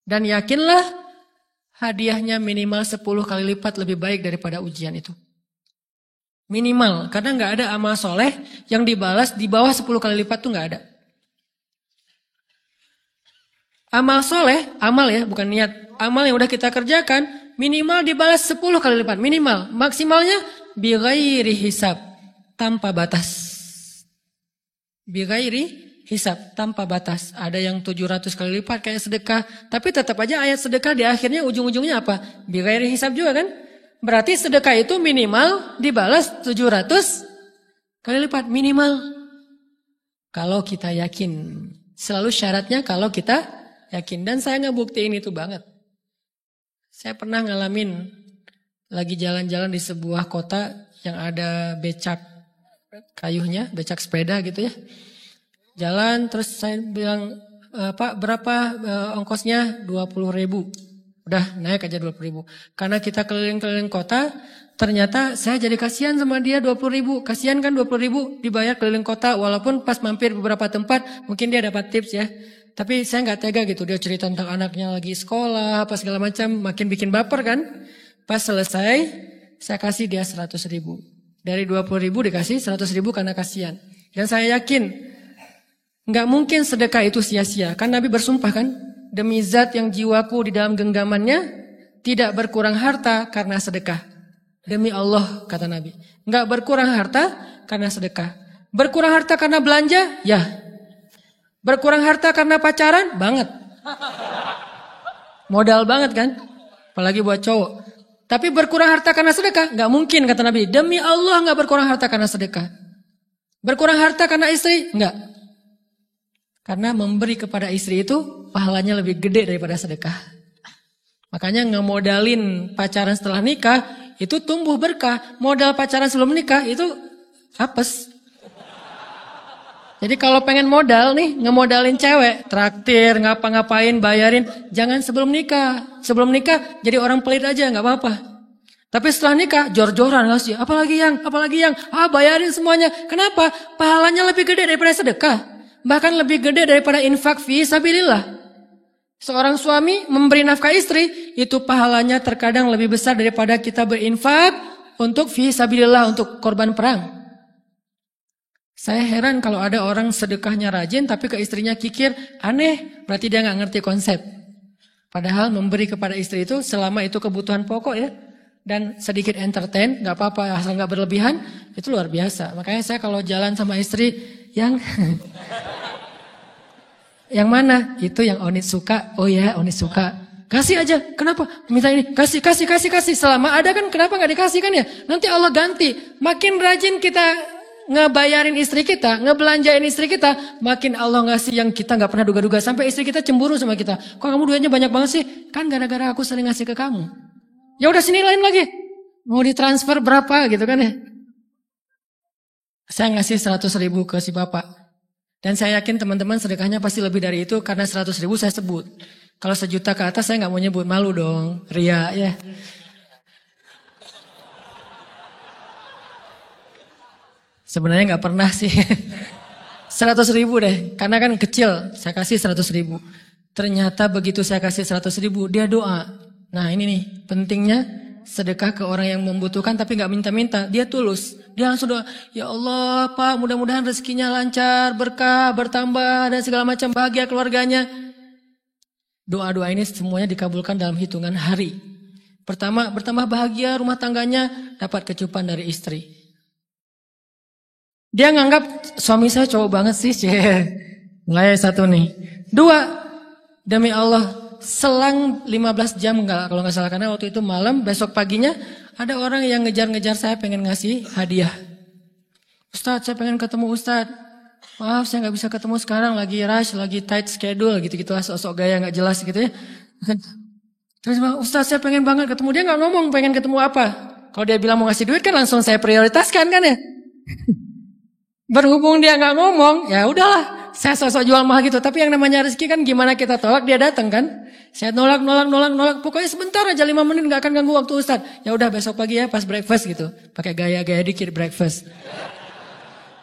Dan yakinlah hadiahnya minimal 10 kali lipat lebih baik daripada ujian itu. Minimal, karena nggak ada amal soleh yang dibalas di bawah 10 kali lipat tuh nggak ada. Amal soleh, amal ya bukan niat, amal yang udah kita kerjakan minimal dibalas 10 kali lipat, minimal. Maksimalnya bighairi hisab, tanpa batas. Bighairi hisab, tanpa batas. Ada yang 700 kali lipat kayak sedekah. Tapi tetap aja ayat sedekah di akhirnya ujung-ujungnya apa? Bighairi hisab juga kan? Berarti sedekah itu minimal dibalas 700 kali lipat. Minimal. Kalau kita yakin. Selalu syaratnya kalau kita yakin. Dan saya ngebuktiin itu banget. Saya pernah ngalamin lagi jalan-jalan di sebuah kota yang ada becak kayunya, becak sepeda gitu ya. Jalan terus saya bilang, Pak berapa ongkosnya? 20.000. Udah naik aja 20.000. Karena kita keliling-keliling kota, ternyata saya jadi kasihan sama dia 20.000. Kasihan kan 20.000 dibayar keliling kota, walaupun pas mampir beberapa tempat mungkin dia dapat tips ya. Tapi saya nggak tega gitu, dia cerita tentang anaknya lagi sekolah, apa segala macam, makin bikin baper kan. Pas selesai, saya kasih dia 100.000. Dari 20.000 dikasih 100.000 karena kasihan. Dan saya yakin nggak mungkin sedekah itu sia-sia. Kan Nabi bersumpah kan, demi zat yang jiwaku di dalam genggamannya, tidak berkurang harta karena sedekah. Demi Allah kata Nabi, nggak berkurang harta karena sedekah. Berkurang harta karena belanja, ya. Berkurang harta karena pacaran, banget. Modal banget kan, apalagi buat cowok. Tapi berkurang harta karena sedekah, nggak mungkin kata Nabi. Demi Allah nggak berkurang harta karena sedekah. Berkurang harta karena istri, nggak. Karena memberi kepada istri itu pahalanya lebih gede daripada sedekah. Makanya ngemodalin pacaran setelah nikah itu tumbuh berkah. Modal pacaran sebelum nikah itu apes. Jadi kalau pengen modal nih, ngemodalin cewek, traktir, ngapa-ngapain, bayarin, jangan sebelum nikah. Sebelum nikah jadi orang pelit aja, nggak apa-apa. Tapi setelah nikah jor-joran ngasih, apalagi yang, bayarin semuanya. Kenapa? Pahalanya lebih gede daripada sedekah. Bahkan lebih gede daripada infak fi sabilillah. Seorang suami memberi nafkah istri, itu pahalanya terkadang lebih besar daripada kita berinfak untuk fi sabilillah, untuk korban perang. Saya heran kalau ada orang sedekahnya rajin tapi ke istrinya kikir, aneh, berarti dia nggak ngerti konsep. Padahal memberi kepada istri itu selama itu kebutuhan pokok ya, dan sedikit entertain, nggak apa-apa asal nggak berlebihan, itu luar biasa. Makanya saya kalau jalan sama istri yang yang mana? Itu yang Onit suka. Oh ya, Onit suka. Kasih aja. Kenapa? Minta ini. Kasih. Selama ada kan kenapa nggak dikasih kan ya? Nanti Allah ganti. Makin rajin kita ngebayarin istri kita, ngebelanjain istri kita, makin Allah ngasih yang kita nggak pernah duga-duga. Sampai istri kita cemburu sama kita. Kok kamu duitnya banyak banget sih? Kan gara-gara aku sering ngasih ke kamu. Ya udah sini lain lagi. Mau ditransfer berapa gitu kan ya? Saya ngasih 100.000 ke si bapak. Dan saya yakin teman-teman sedekahnya pasti lebih dari itu karena 100.000 saya sebut. Kalau 1 juta ke atas saya nggak mau nyebut, malu dong, ria ya. Sebenarnya nggak pernah sih. 100.000 deh, karena kan kecil, saya kasih 100.000. Ternyata begitu saya kasih 100.000, dia doa. Nah ini nih pentingnya sedekah ke orang yang membutuhkan tapi nggak minta-minta, dia tulus. Dia langsung doa, ya Allah Pak mudah-mudahan rezekinya lancar, berkah, bertambah dan segala macam, bahagia keluarganya. Doa-doa ini semuanya dikabulkan dalam hitungan hari. Pertama bertambah bahagia rumah tangganya, dapat kecupan dari istri. Dia nganggap suami saya cowok banget sih. Mulai 1 nih. 2, demi Allah selang 15 jam kalau nggak salah, karena waktu itu malam, besok paginya ada orang yang ngejar-ngejar saya pengen ngasih hadiah. Ustadz saya pengen ketemu Ustadz. Maaf saya nggak bisa ketemu sekarang, lagi rush, lagi tight schedule gitu-gitu lah, sosok gaya nggak jelas gitu ya. Terus Ustadz saya pengen banget ketemu, dia nggak ngomong pengen ketemu apa. Kalau dia bilang mau ngasih duit kan langsung saya prioritaskan kan ya. Berhubung dia nggak ngomong, ya udahlah, saya sosok jual mahal gitu. Tapi yang namanya rezeki kan gimana kita tolak dia datang kan. Saya nolak. Pokoknya sebentar aja 5 menit nggak akan ganggu waktu Ustadz. Ya udah besok pagi ya pas breakfast gitu. Pakai gaya-gaya dikit breakfast.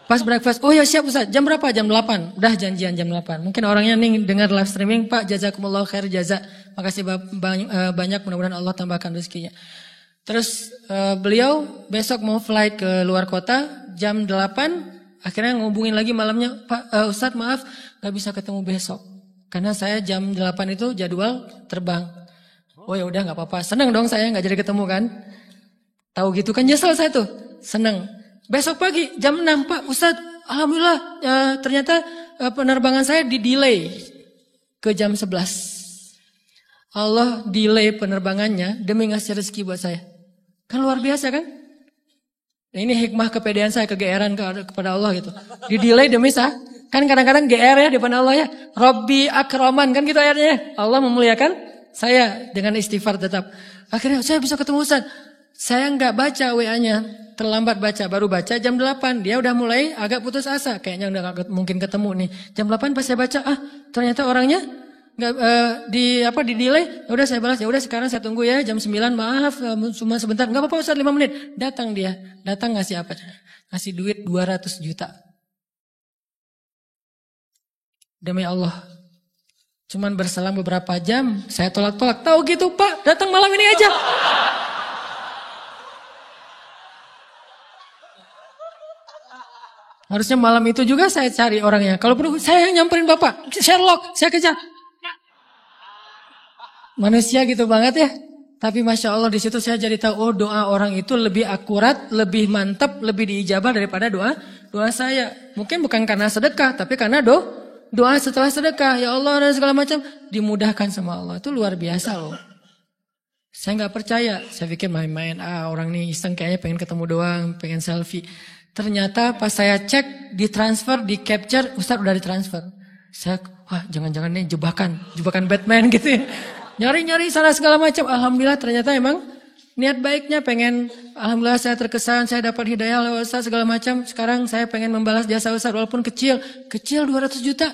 Pas breakfast, oh ya siap Ustaz, jam berapa? Jam 8. Udah janjian jam 8. Mungkin orangnya nih dengar live streaming, Pak jazakumullah khair jaza. Makasih banyak, mudah-mudahan Allah tambahkan rezekinya. Terus beliau besok mau flight ke luar kota jam 8. Akhirnya ngubungin lagi malamnya, Pak Ustaz maaf gak bisa ketemu besok. Karena saya jam 8 itu jadwal terbang. Oh ya udah gak apa-apa, senang dong saya gak jadi ketemu kan. Tahu gitu kan nyesel saya tuh, senang. Besok pagi jam 6, Pak Ustadz, alhamdulillah ternyata penerbangan saya di-delay ke jam 11. Allah delay penerbangannya demi ngasih rezeki buat saya. Kan luar biasa kan? Nah, ini hikmah kepedean saya, kegeeran kepada Allah gitu. Di-delay demi saya. Kan kadang-kadang GR ya di depan Allah ya. Robbi akraman kan gitu ayatnya. Allah memuliakan saya dengan istighfar tetap. Akhirnya saya bisa ketemu Ustadz. Saya nggak baca WA-nya. Terlambat baca, baru baca jam 8. Dia udah mulai agak putus asa. Kayaknya udah gak mungkin ketemu nih. Jam 8 pas saya baca, ternyata orangnya nggak di delay. Ya udah saya balas, ya udah sekarang saya tunggu ya jam 9. Maaf, cuma sebentar. Nggak apa-apa Ustaz, 5 menit. Datang dia. Datang ngasih apa? Ngasih duit 200 juta. Demi Allah. Cuman berselang beberapa jam, saya tolak-tolak. Tahu gitu Pak, datang malam ini aja. Harusnya malam itu juga saya cari orangnya. Kalau perlu saya nyamperin Bapak. Sherlock, saya kejar. Manusia gitu banget ya. Tapi Masya Allah di situ saya jadi tahu, oh doa orang itu lebih akurat, lebih mantap, lebih diijabah daripada doa saya. Mungkin bukan karena sedekah, tapi karena doa setelah sedekah. Ya Allah dan segala macam dimudahkan sama Allah. Itu luar biasa loh. Saya nggak percaya. Saya pikir main-main. Orang ini iseng kayaknya pengen ketemu doang, pengen selfie. Ternyata pas saya cek, ditransfer, di capture, Ustaz udah ditransfer. Saya, wah jangan-jangan ini jebakan Batman gitu ya. Nyari-nyari sana segala macam. Alhamdulillah ternyata emang niat baiknya pengen, alhamdulillah saya terkesan, saya dapat hidayah lewat Ustaz segala macam. Sekarang saya pengen membalas jasa Ustaz walaupun kecil 200 juta.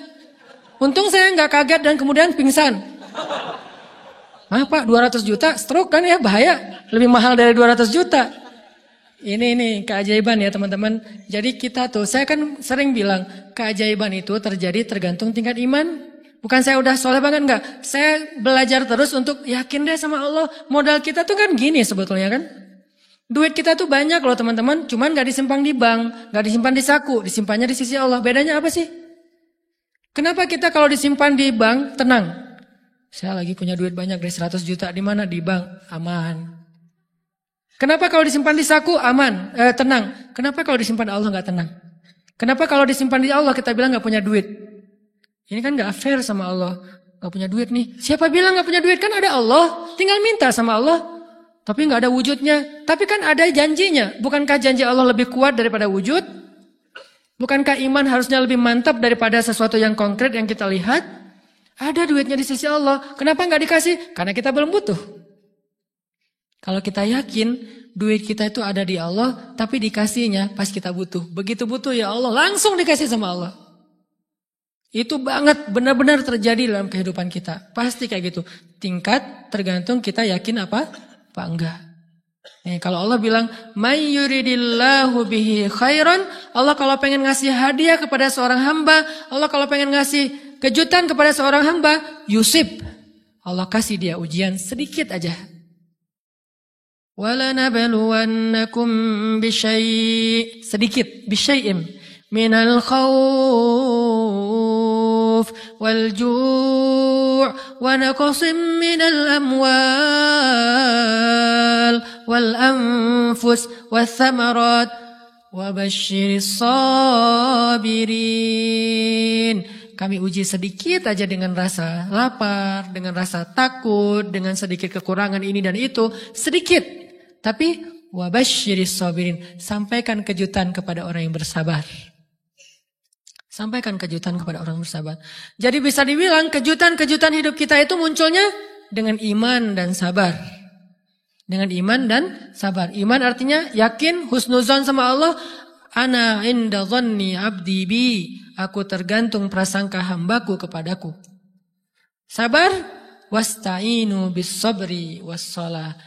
Untung saya nggak kaget dan kemudian pingsan. Pak 200 juta, stroke kan ya bahaya. Lebih mahal dari 200 juta. Ini keajaiban ya teman-teman. Jadi kita tuh, saya kan sering bilang keajaiban itu terjadi tergantung tingkat iman. Bukan saya udah soleh banget enggak. Saya belajar terus untuk yakin deh sama Allah. Modal kita tuh kan gini sebetulnya kan. Duit kita tuh banyak loh teman-teman. Cuman gak disimpan di bank, gak disimpan di saku, disimpannya di sisi Allah. Bedanya apa sih? Kenapa kita kalau disimpan di bank tenang? Saya lagi punya duit banyak dari 100 juta. Di mana? Di bank. Aman. Kenapa kalau disimpan di saku aman, tenang? Kenapa kalau disimpan di Allah gak tenang? Kenapa kalau disimpan di Allah kita bilang gak punya duit? Ini kan gak fair sama Allah. Gak punya duit nih. Siapa bilang gak punya duit? Kan ada Allah. Tinggal minta sama Allah. Tapi gak ada wujudnya. Tapi kan ada janjinya. Bukankah janji Allah lebih kuat daripada wujud? Bukankah iman harusnya lebih mantap daripada sesuatu yang konkret yang kita lihat? Ada duitnya di sisi Allah. Kenapa gak dikasih? Karena kita belum butuh. Kalau kita yakin duit kita itu ada di Allah, tapi dikasihnya pas kita butuh. Begitu butuh ya Allah, langsung dikasih sama Allah. Itu banget benar-benar terjadi dalam kehidupan kita. Pasti kayak gitu. Tingkat tergantung kita yakin apa enggak. Nih, kalau Allah bilang, "May yuridillahu bihi khairan", Allah kalau pengen ngasih hadiah kepada seorang hamba, Allah kalau pengen ngasih kejutan kepada seorang hamba, yusib. Allah kasih dia ujian sedikit aja. وَلَنَبْلُوَنَّكُمْ بِشَيْءٍ sedikit بِشَيْءٍ مِنَ الْخَوْفِ وَالْجُوعِ وَنَقْصٍ مِنَ الْأَمْوَالِ وَالْأَنْفُسِ وَالثَّمَرَاتِ وَبَشِّرِ الصَّابِرِينَ. Kami uji sedikit aja dengan rasa lapar, dengan rasa takut, dengan sedikit kekurangan ini dan itu, sedikit. Tapi wabasyiris sabirin, sampaikan kejutan kepada orang yang bersabar. Sampaikan kejutan kepada orang bersabar. Jadi bisa dibilang kejutan-kejutan hidup kita itu munculnya dengan iman dan sabar. Dengan iman dan sabar. Iman artinya yakin, husnuzon sama Allah. Ana inda dhanni abdi bi. Aku tergantung prasangka hambaku kepadaku. Sabar, wasta'inu bis sabri was shalah.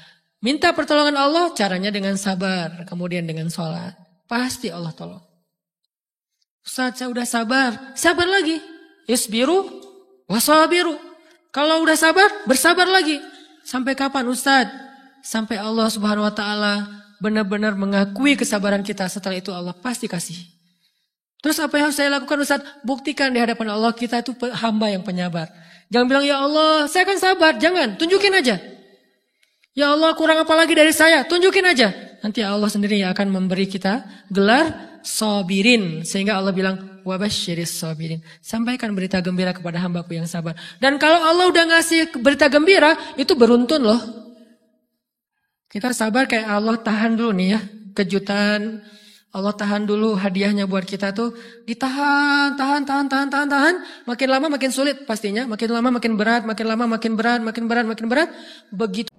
Minta pertolongan Allah, caranya dengan sabar, kemudian dengan sholat. Pasti Allah tolong. Ustaz, saya udah sabar. Sabar lagi. Isbiru wasabiru. Kalau udah sabar, bersabar lagi. Sampai kapan Ustaz? Sampai Allah Subhanahu wa taala benar-benar mengakui kesabaran kita. Setelah itu Allah pasti kasih. Terus apa yang harus saya lakukan Ustaz? Buktikan di hadapan Allah kita itu hamba yang penyabar. Jangan bilang ya Allah saya kan sabar. Jangan, tunjukin aja. Ya Allah kurang apa lagi dari saya? Tunjukin aja. Nanti Allah sendiri yang akan memberi kita gelar sabirin. Sehingga Allah bilang wabasyiris sabirin. Sampaikan berita gembira kepada hambaku yang sabar. Dan kalau Allah udah ngasih berita gembira, itu beruntun loh. Kita sabar kayak Allah tahan dulu nih ya. Kejutan. Allah tahan dulu hadiahnya buat kita tuh. Ditahan, tahan. Makin lama makin sulit pastinya. Makin lama makin berat, makin lama makin berat, makin berat. Begitu.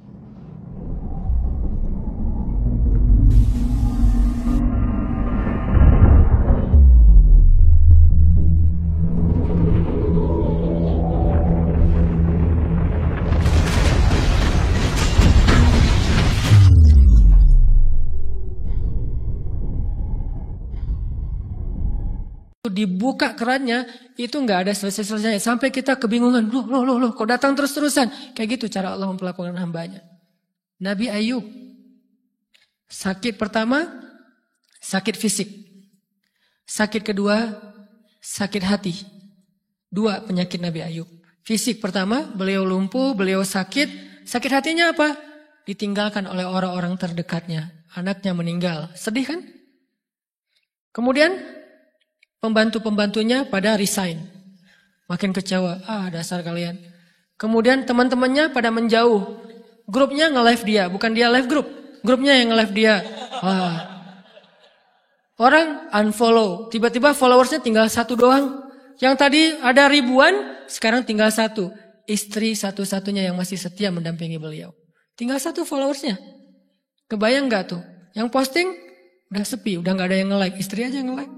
Dibuka kerannya itu nggak ada selesai-selesainya sampai kita kebingungan loh kok datang terus-terusan kayak gitu cara Allah memperlakukan hambanya. Nabi Ayub sakit pertama sakit fisik, sakit kedua sakit hati. Dua penyakit Nabi Ayub. Fisik pertama beliau lumpuh, beliau sakit hatinya apa? Ditinggalkan oleh orang-orang terdekatnya, anaknya meninggal, sedih kan? Kemudian pembantu-pembantunya pada resign. Makin kecewa. Dasar kalian. Kemudian teman-temannya pada menjauh. Grupnya nge-live dia. Bukan dia live grup. Grupnya yang nge-live dia. Orang unfollow. Tiba-tiba followersnya tinggal satu doang. Yang tadi ada ribuan. Sekarang tinggal satu. Istri satu-satunya yang masih setia mendampingi beliau. Tinggal satu followersnya. Kebayang gak tuh? Yang posting udah sepi. Udah gak ada yang nge-like. Istri aja yang nge-like.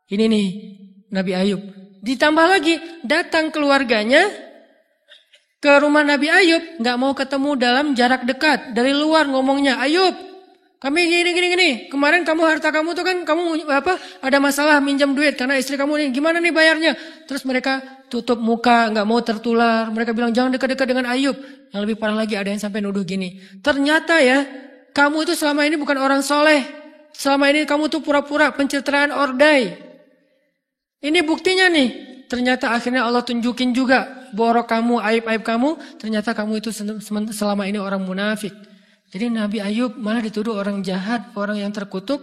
Ini nih Nabi Ayub. Ditambah lagi datang keluarganya ke rumah Nabi Ayub. Gak mau ketemu dalam jarak dekat. Dari luar ngomongnya, Ayub kami gini. Kemarin kamu harta kamu tuh kan kamu ada masalah minjam duit karena istri kamu nih. Gimana nih bayarnya? Terus mereka tutup muka gak mau tertular. Mereka bilang jangan dekat-dekat dengan Ayub. Yang lebih parah lagi ada yang sampai nuduh gini. Ternyata ya kamu itu selama ini bukan orang soleh. Selama ini kamu tuh pura-pura pencitraan ordai. Ini buktinya nih. Ternyata akhirnya Allah tunjukin juga. Borok kamu, aib-aib kamu. Ternyata kamu itu selama ini orang munafik. Jadi Nabi Ayub malah dituduh orang jahat. Orang yang terkutuk.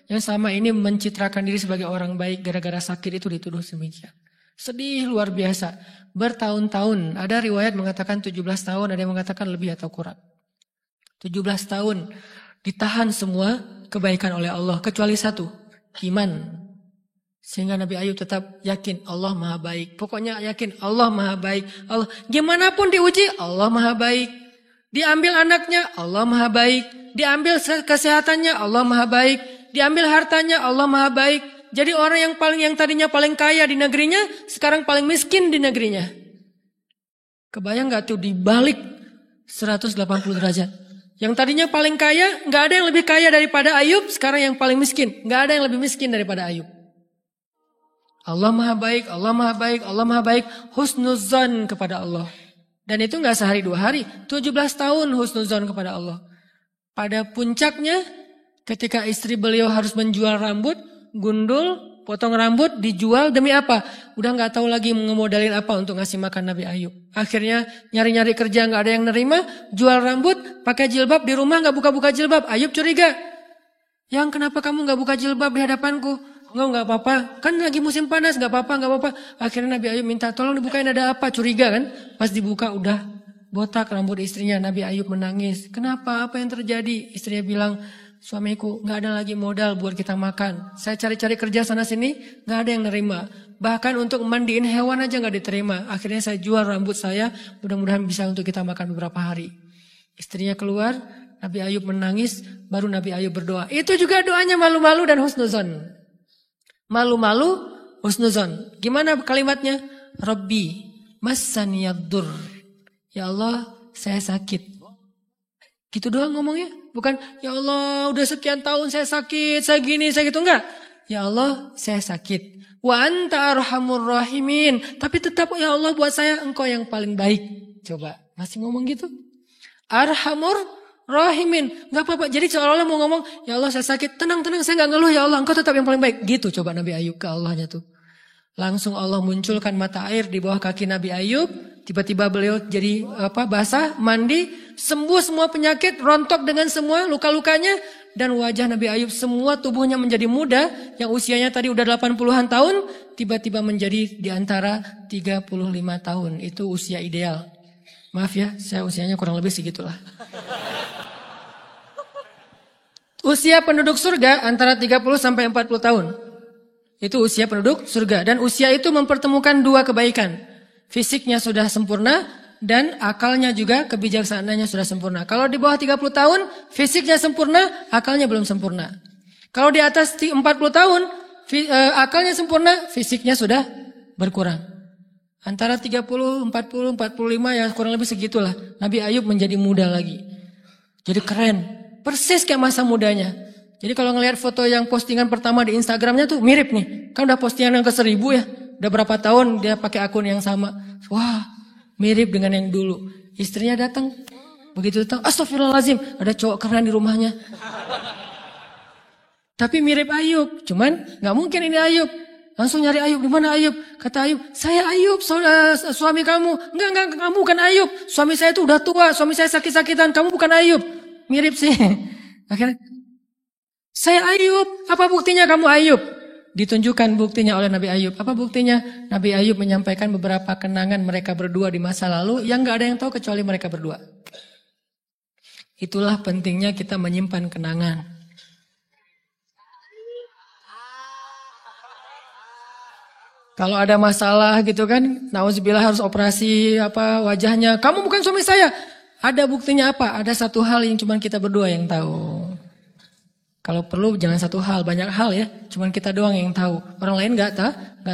Yang selama ini mencitrakan diri sebagai orang baik. Gara-gara sakit itu dituduh demikian. Sedih luar biasa. Bertahun-tahun. Ada riwayat mengatakan 17 tahun. Ada yang mengatakan lebih atau kurang. 17 tahun. Ditahan semua kebaikan oleh Allah. Kecuali satu. Iman. Sehingga Nabi Ayub tetap yakin Allah maha baik. Pokoknya yakin Allah maha baik. Allah gimana pun diuji Allah maha baik. Diambil anaknya Allah maha baik. Diambil kesehatannya Allah maha baik. Diambil hartanya Allah maha baik. Jadi orang yang tadinya paling kaya di negerinya sekarang paling miskin di negerinya. Kebayang gak tuh dibalik 180 derajat. Yang tadinya paling kaya, gak ada yang lebih kaya daripada Ayub. Sekarang yang paling miskin, gak ada yang lebih miskin daripada Ayub. Allah maha baik, Allah maha baik, Allah maha baik. Husnuzan kepada Allah. Dan itu gak sehari 2 hari. 17 tahun husnuzan kepada Allah. Pada puncaknya ketika istri beliau harus menjual rambut, gundul, potong rambut, dijual demi apa? Udah gak tahu lagi ngemodalin apa untuk ngasih makan Nabi Ayub. Akhirnya nyari-nyari kerja gak ada yang nerima. Jual rambut, pakai jilbab, di rumah gak buka-buka jilbab. Ayub curiga. Yang kenapa kamu gak buka jilbab di hadapanku? Enggak apa-apa. Kan lagi musim panas, enggak apa-apa. Akhirnya Nabi Ayub minta tolong dibukain ada apa? Curiga kan? Pas dibuka udah botak rambut istrinya. Nabi Ayub menangis. Kenapa? Apa yang terjadi? Istrinya bilang, suamiku enggak ada lagi modal buat kita makan. Saya cari-cari kerja sana sini, enggak ada yang nerima. Bahkan untuk mandiin hewan aja enggak diterima. Akhirnya saya jual rambut saya, mudah-mudahan bisa untuk kita makan beberapa hari. Istrinya keluar, Nabi Ayub menangis, baru Nabi Ayub berdoa. Itu juga doanya malu-malu dan husnuzon. Malu-malu, husnuzon. Gimana kalimatnya? Rabbi, massaniyaddur. Ya Allah, saya sakit. Gitu doang ngomongnya. Bukan, ya Allah udah sekian tahun saya sakit, saya gini, saya gitu. Enggak. ya Allah saya sakit. Wa anta arhamur rahimin. Tapi tetap ya Allah buat saya engkau yang paling baik. Coba masih ngomong gitu. Arhamur rahimin. Gak apa-apa. Jadi seolah-olah mau ngomong ya Allah saya sakit. Tenang saya gak ngeluh ya Allah. Engkau tetap yang paling baik. Gitu coba Nabi Ayub ke Allahnya tuh. Langsung Allah munculkan mata air di bawah kaki Nabi Ayub. Tiba-tiba beliau jadi basah, mandi, sembuh semua penyakit, rontok dengan semua luka-lukanya. Dan wajah Nabi Ayub semua tubuhnya menjadi muda. Yang usianya tadi udah 80-an tahun. Tiba-tiba menjadi di antara 35 tahun. Itu usia ideal. Maaf ya, saya usianya kurang lebih segitulah. Usia penduduk surga antara 30 sampai 40 tahun. Itu usia penduduk surga. Dan usia itu mempertemukan dua kebaikan. Fisiknya sudah sempurna dan akalnya juga kebijaksanaannya sudah sempurna. Kalau di bawah 30 tahun, fisiknya sempurna, akalnya belum sempurna. Kalau di atas 40 tahun, akalnya sempurna, fisiknya sudah berkurang. Antara 30, 40, 45 ya kurang lebih segitulah. Nabi Ayub menjadi muda lagi. Jadi keren. Persis kayak masa mudanya. Jadi kalau ngelihat foto yang postingan pertama di Instagramnya tuh mirip nih. Kan udah postingan yang ke-1000 ya. Udah berapa tahun dia pakai akun yang sama. Wah, mirip dengan yang dulu. Istrinya datang. Begitu datang, astagfirullahaladzim. Ada cowok keren di rumahnya. Tapi mirip Ayub. Cuman gak mungkin ini Ayub. Langsung nyari Ayub. Di mana Ayub? Kata Ayub, saya Ayub, suami kamu. Enggak, kamu bukan Ayub. Suami saya itu udah tua. Suami saya sakit-sakitan. Kamu bukan Ayub. Mirip sih. Akhirnya, saya Ayub, apa buktinya kamu Ayub? Ditunjukkan buktinya oleh Nabi Ayub. Apa buktinya? Nabi Ayub menyampaikan beberapa kenangan mereka berdua di masa lalu yang gak ada yang tahu kecuali mereka berdua. Itulah pentingnya kita menyimpan kenangan. Kalau ada masalah gitu kan, nauzubillah harus operasi wajahnya. Kamu bukan suami saya. Ada buktinya apa? Ada satu hal yang cuma kita berdua yang tahu. Kalau perlu jangan satu hal, banyak hal ya. Cuman kita doang yang tahu. Orang lain nggak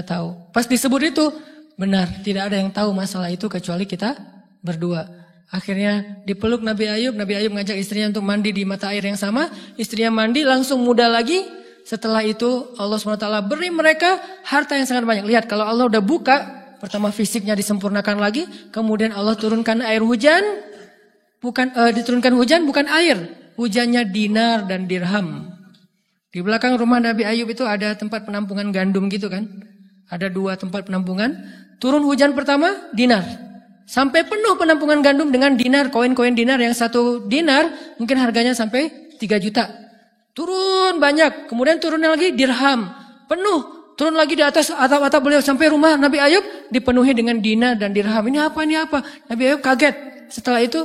tahu. Pas disebut itu benar, tidak ada yang tahu masalah itu kecuali kita berdua. Akhirnya dipeluk Nabi Ayub ngajak istrinya untuk mandi di mata air yang sama. Istrinya mandi langsung muda lagi. Setelah itu Allah SWT beri mereka harta yang sangat banyak. Lihat kalau Allah udah buka, pertama fisiknya disempurnakan lagi, kemudian Allah turunkan air hujan, diturunkan hujan bukan air. Hujannya dinar dan dirham. Di belakang rumah Nabi Ayub itu ada tempat penampungan gandum gitu kan. Ada 2 tempat penampungan. Turun hujan pertama, dinar. Sampai penuh penampungan gandum dengan dinar, koin-koin dinar. Yang 1 dinar mungkin harganya sampai 3 juta. Turun banyak. Kemudian turun lagi dirham. Penuh. Turun lagi di atas atap-atap beliau. Sampai rumah Nabi Ayub dipenuhi dengan dinar dan dirham. Ini apa? Nabi Ayub kaget. Setelah itu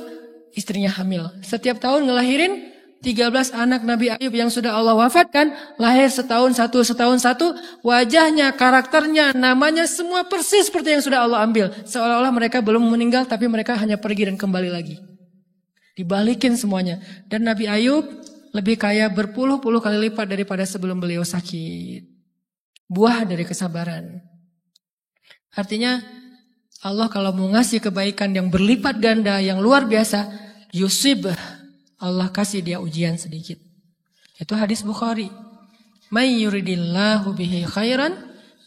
istrinya hamil. Setiap tahun ngelahirin 13 anak Nabi Ayub yang sudah Allah wafatkan. Lahir setahun satu. Wajahnya, karakternya, namanya semua persis seperti yang sudah Allah ambil. Seolah-olah mereka belum meninggal tapi mereka hanya pergi dan kembali lagi. Dibalikin semuanya. Dan Nabi Ayub lebih kaya berpuluh-puluh kali lipat daripada sebelum beliau sakit. Buah dari kesabaran. Artinya Allah kalau mau ngasih kebaikan yang berlipat ganda, yang luar biasa, yusib, Allah kasih dia ujian sedikit. Itu hadis Bukhari. May yuridillahu bihi khairan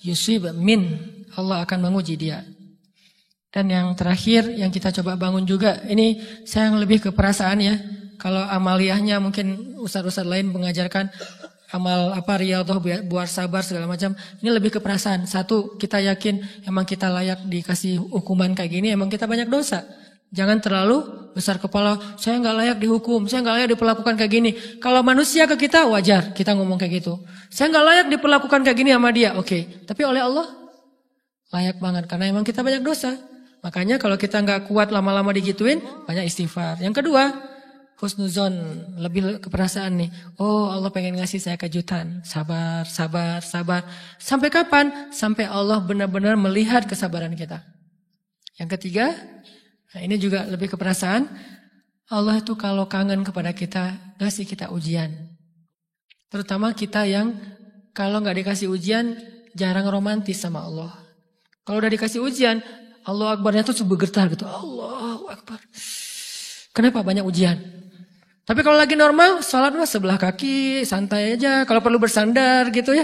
yusib min. Allah akan menguji dia. Dan yang terakhir yang kita coba bangun juga, ini saya yang lebih ke perasaan ya. Kalau amaliyahnya mungkin ustaz-ustaz lain mengajarkan amal riyadhah buat sabar segala macam. Ini lebih ke perasaan. Satu, kita yakin emang kita layak dikasih hukuman kayak gini, emang kita banyak dosa. Jangan terlalu besar kepala, saya nggak layak dihukum, saya nggak layak diperlakukan kayak gini. Kalau manusia ke kita wajar, kita ngomong kayak gitu. Saya nggak layak diperlakukan kayak gini sama dia, oke. Tapi oleh Allah layak banget karena emang kita banyak dosa. Makanya kalau kita nggak kuat lama-lama digituin, banyak istighfar. Yang kedua, husnuzon, lebih keperasaan nih. Oh Allah pengen ngasih saya kejutan. Sabar. Sampai kapan? Sampai Allah benar-benar melihat kesabaran kita. Yang ketiga, nah ini juga lebih keperasaan. Allah itu kalau kangen kepada kita, ngasih kita ujian. Terutama kita yang kalau nggak dikasih ujian, jarang romantis sama Allah. Kalau udah dikasih ujian, Allah Akbarnya tuh bergetar gitu. Allahu Akbar. Kenapa banyak ujian? Tapi kalau lagi normal, sholat mah sebelah kaki, santai aja. Kalau perlu bersandar gitu ya.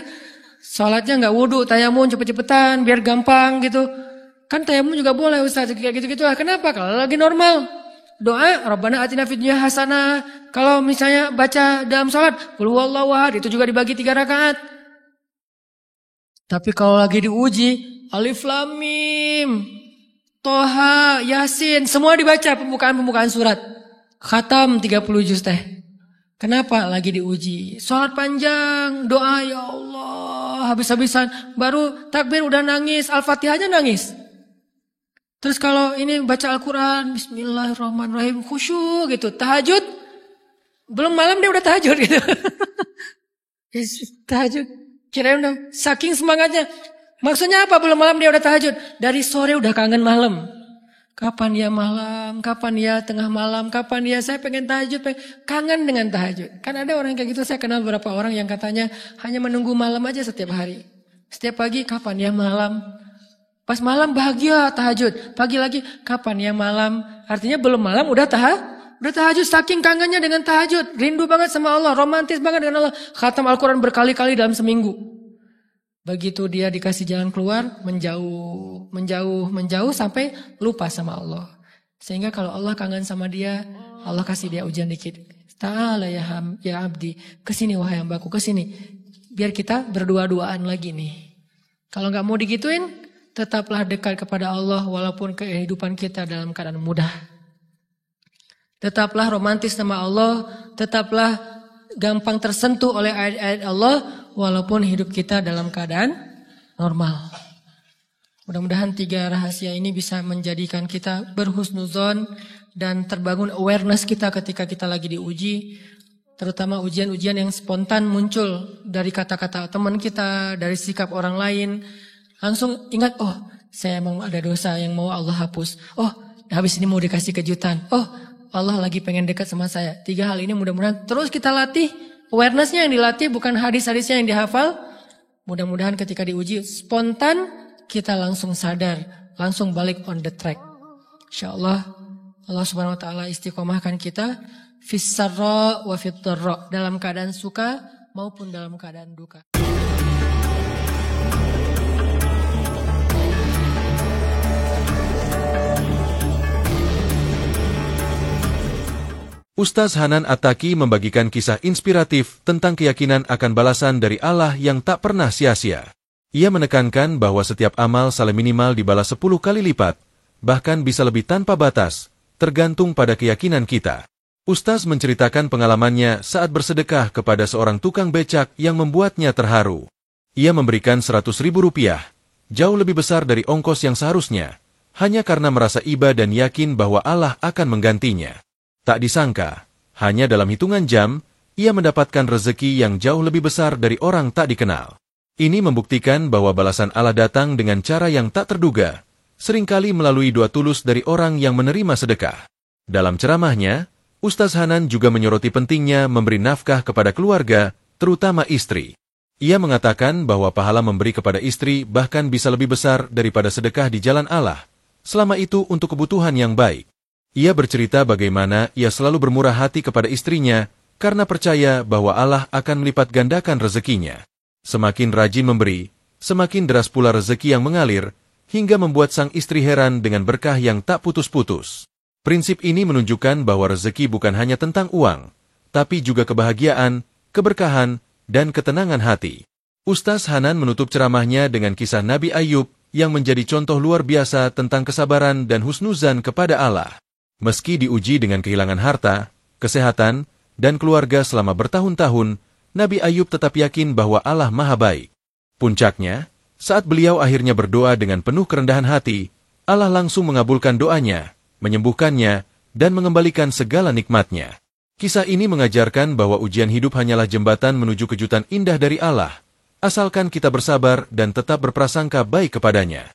Sholatnya nggak wudhu, tayamum cepet-cepetan, biar gampang gitu. Kan tayamum juga boleh Ustaz, kayak gitu-gitu lah. Kenapa? Kalau lagi normal. Doa, Rabbana atina fid dunya hasanah. Kalau misalnya baca dalam sholat, qul huwallahu ahad, itu juga dibagi 3 rakaat. Tapi kalau lagi diuji, Alif Lam Mim, Toha, Yasin, semua dibaca pembukaan surat. Khatam 30 juz teh. Kenapa? Lagi diuji. Sholat panjang, doa ya Allah, habis-habisan. Baru takbir udah nangis, Al-Fatihah aja nangis. Terus kalau ini baca Al-Quran, Bismillahirrahmanirrahim, khusyuk gitu. Tahajud, belum malam dia udah tahajud gitu. Tahajud, kirain udah saking semangatnya. Maksudnya apa? Belum malam dia udah tahajud. Dari sore udah kangen malam. Kapan ya malam, kapan ya tengah malam, kapan ya saya pengen tahajud, kangen dengan tahajud. Kan ada orang kayak gitu, saya kenal beberapa orang yang katanya hanya menunggu malam aja setiap hari. Setiap pagi, kapan ya malam. Pas malam bahagia tahajud, pagi lagi, kapan ya malam. Artinya belum malam udah tahajud, saking kangennya dengan tahajud. Rindu banget sama Allah, romantis banget dengan Allah. Khatam Al-Quran berkali-kali dalam seminggu. Begitu dia dikasih jalan keluar, menjauh sampai lupa sama Allah. Sehingga kalau Allah kangen sama dia, Allah kasih dia ujian dikit. Ta'ala ya abdi, kesini wahai hambaku, kesini. Biar kita berdua-duaan lagi nih. Kalau gak mau digituin, tetaplah dekat kepada Allah walaupun kehidupan kita dalam keadaan mudah. Tetaplah romantis sama Allah, tetaplah gampang tersentuh oleh ayat-ayat Allah, walaupun hidup kita dalam keadaan normal. Mudah-mudahan 3 rahasia ini bisa menjadikan kita berhusnuzon dan terbangun awareness kita ketika kita lagi diuji. Terutama ujian-ujian yang spontan muncul dari kata-kata teman kita, dari sikap orang lain. Langsung ingat, oh saya emang ada dosa yang mau Allah hapus. Oh habis ini mau dikasih kejutan. Oh Allah lagi pengen dekat sama saya. 3 hal ini mudah-mudahan terus kita latih. Awareness-nya yang dilatih, bukan hadis-hadisnya yang dihafal. Mudah-mudahan ketika diuji spontan, kita langsung sadar, langsung balik on the track. InsyaAllah Allah subhanahu wa ta'ala istiqomahkan kita fis-sarra wa fit-dharra, dalam keadaan suka maupun dalam keadaan duka. Ustaz Hanan At-Taqi membagikan kisah inspiratif tentang keyakinan akan balasan dari Allah yang tak pernah sia-sia. Ia menekankan bahwa setiap amal saling minimal dibalas 10 kali lipat, bahkan bisa lebih tanpa batas, tergantung pada keyakinan kita. Ustaz menceritakan pengalamannya saat bersedekah kepada seorang tukang becak yang membuatnya terharu. Ia memberikan Rp100.000, jauh lebih besar dari ongkos yang seharusnya, hanya karena merasa iba dan yakin bahwa Allah akan menggantinya. Tak disangka, hanya dalam hitungan jam, ia mendapatkan rezeki yang jauh lebih besar dari orang tak dikenal. Ini membuktikan bahwa balasan Allah datang dengan cara yang tak terduga, seringkali melalui doa tulus dari orang yang menerima sedekah. Dalam ceramahnya, Ustaz Hanan juga menyoroti pentingnya memberi nafkah kepada keluarga, terutama istri. Ia mengatakan bahwa pahala memberi kepada istri bahkan bisa lebih besar daripada sedekah di jalan Allah, selama itu untuk kebutuhan yang baik. Ia bercerita bagaimana ia selalu bermurah hati kepada istrinya karena percaya bahwa Allah akan melipat gandakan rezekinya. Semakin rajin memberi, semakin deras pula rezeki yang mengalir, hingga membuat sang istri heran dengan berkah yang tak putus-putus. Prinsip ini menunjukkan bahwa rezeki bukan hanya tentang uang, tapi juga kebahagiaan, keberkahan, dan ketenangan hati. Ustaz Hanan menutup ceramahnya dengan kisah Nabi Ayub yang menjadi contoh luar biasa tentang kesabaran dan husnuzan kepada Allah. Meski diuji dengan kehilangan harta, kesehatan, dan keluarga selama bertahun-tahun, Nabi Ayub tetap yakin bahwa Allah Maha Baik. Puncaknya, saat beliau akhirnya berdoa dengan penuh kerendahan hati, Allah langsung mengabulkan doanya, menyembuhkannya, dan mengembalikan segala nikmatnya. Kisah ini mengajarkan bahwa ujian hidup hanyalah jembatan menuju kejutan indah dari Allah, asalkan kita bersabar dan tetap berprasangka baik kepadanya.